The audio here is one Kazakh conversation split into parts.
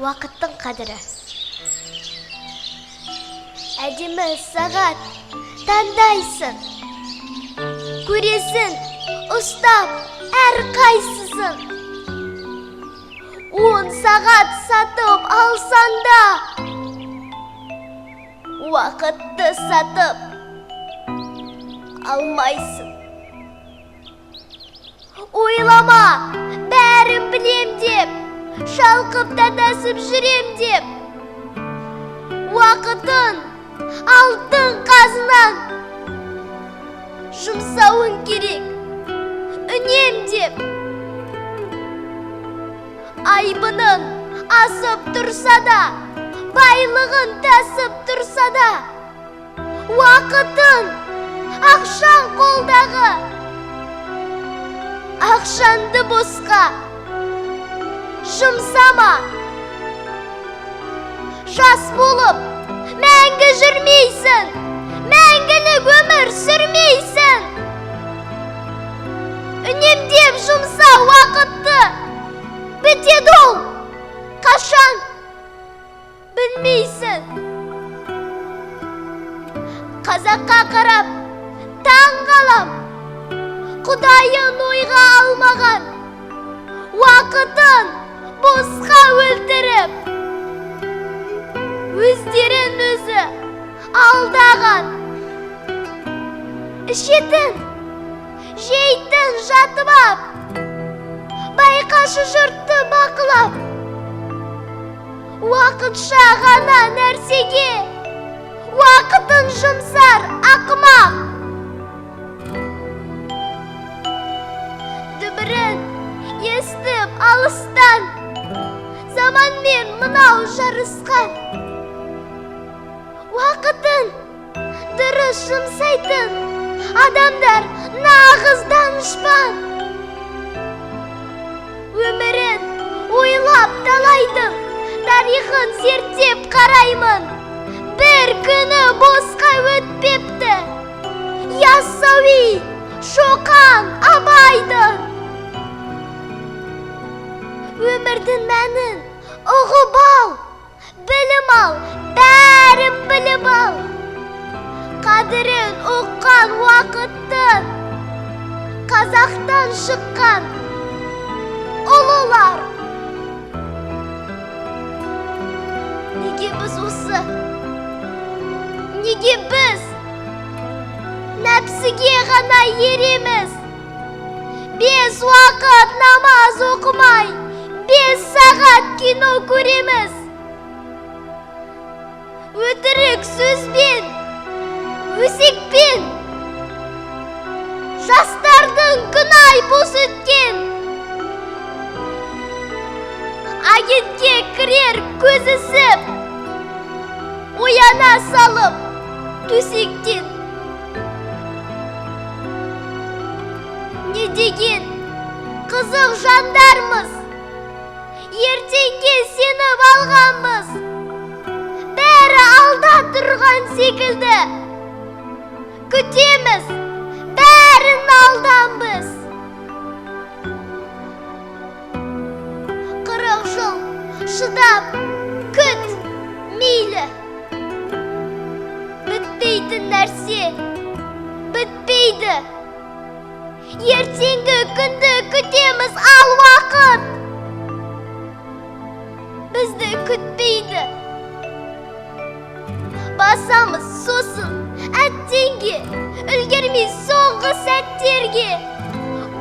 Уақыттың қадірі. Әдемі сағат таңдайсың, көресің, ұстап әр қайсысын. 10 сағат сатып алсан да, уақытты сатып алмайсың. Ойлама, бәрін білем деп, шалқып тадасып жүрем деп. Уақытын алтын қазынан жұмсауын керек, үнемдеп. Айбының асып тұрса да, байлығын тасып тұрса да, уақытын ақшаң қолдағы, ақшанды босқа жұмсама. Жас болып мәңгі жүрмейсің, мәңгілік өмір сүрмейсің. Үнемдеп жұмса уақытты, бітеді ол қашан білмейсің. Қазаққа қарап таң қалам, Құдайын ойға алмаған, уақытын босқа өлтіріп, өздерін өзі алдаған. Ішетін, жейтін жатып ап, байқашы жұртты бақылап. Уақытша ғана нәрсеге уақытын жұмсар ақымақ. Дүбірін естіп алыстан, заманмен мынау жарысқан. Уақытын дұрыс жұмсайтын адамдар нағыз данышпан. Өмірін ойлап талайдың, тарихын зерттеп қараймын. Бір күні босқа өтпепті, Яссауи, Шоқан, Абайдың. Өмірдің мәнін ұғып ал, білім ал, бәрін біліп ал. Қадірін ұққан уақыттың, қазақтан шыққан ұлылар. Неге біз осы? Неге біз нәпсіге ғана ереміз? 5 уақыт намаз оқымай, 5 сағат кино көреміз. Өтірік сөзбен, өсекпен жастардың күнай бос өткен. Агентке кірер көзісіп, ояна салып төсектен. Не деген қызық жандармыз, ертеңге сеніп алғанбыз. Бәрі алда тұрған секілді, күтеміз, бәрін алдан біз. 40 жыл шыдап күт, мейлі. Бітпейтін нәрсе бітпейді. Ертеңгі күнді күтеміз, ал уақыт бізді күтпейді. Басамыз сосын әттенге, үлгермей соңғы сәттерге.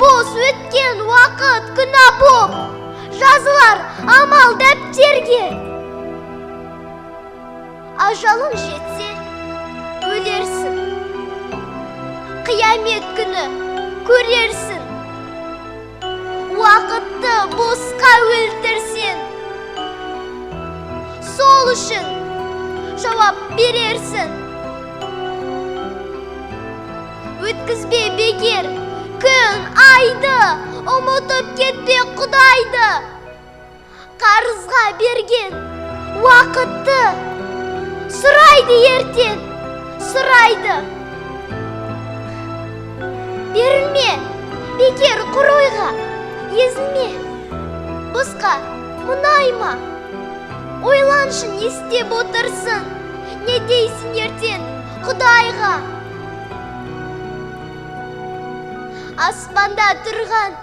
Бос өткен уақыт күнә боп жазылар амал дәптерге. Ажалың жетсе өлерсің, қиямет күні көрерсің. Уақытты босқа өлтірсен, сол үшін жауап берерсің. Өткізбе бекер күн айды, ұмытып кетпе Құдайды. Қарызға берген уақытты сұрайды ертең, сұрайды. Берілме бекер құр ойға, езілме босқа мұнайма. ойланшын, не істеп отырсың? Не дейсің ертең Құдайға? Аспанда тұрған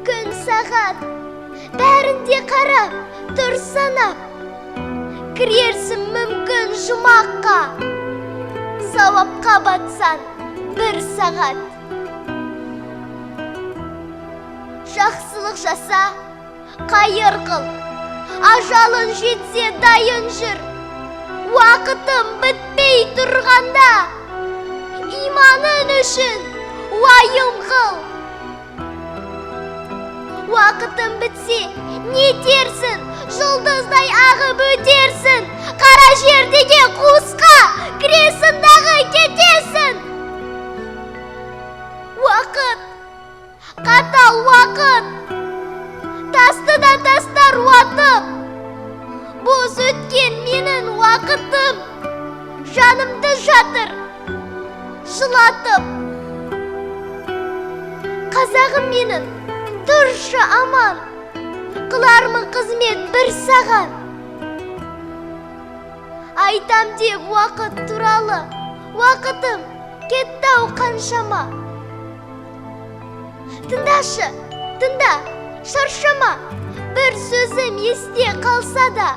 күн сағат, бәрінде қарап тұр санап. Кірерсің мүмкін жұмаққа, сауапқа батсан бір сағат. Жақсылық жаса, қайыр қыл, ажалын жетсе дайын жүр. Уақытым бітпей тұрғанда, иманың үшін уайым қыл. Уақытым бітсе, не терсін? Жұлдыздай ағып өтерсін. Қара жердегі қуысқа кіресін дағы кетесін. Уақыт, қатал уақыт, тасты да тастар уатып. Бос өткен менің уақытым, жанымды жатыр жылатып. Қазағым менің, тұршы аман, қылармын қызмет бір саған. Айтам деп уақыт туралы, уақытым кетті-ау қаншама. Тыңдашы, тыңда, шаршама, бір сөзім есте қалса да.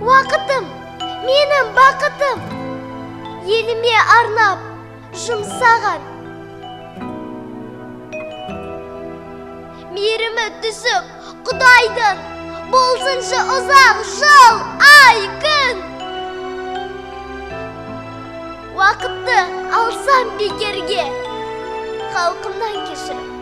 Уақытым, менің бақытым, еліме арнап жұмсаған. Мейірімі түсіп Құдайдың, болсыншы ұзақ жыл, ай, күн. Уақытты алсам бекерге, халқымнан кешірім.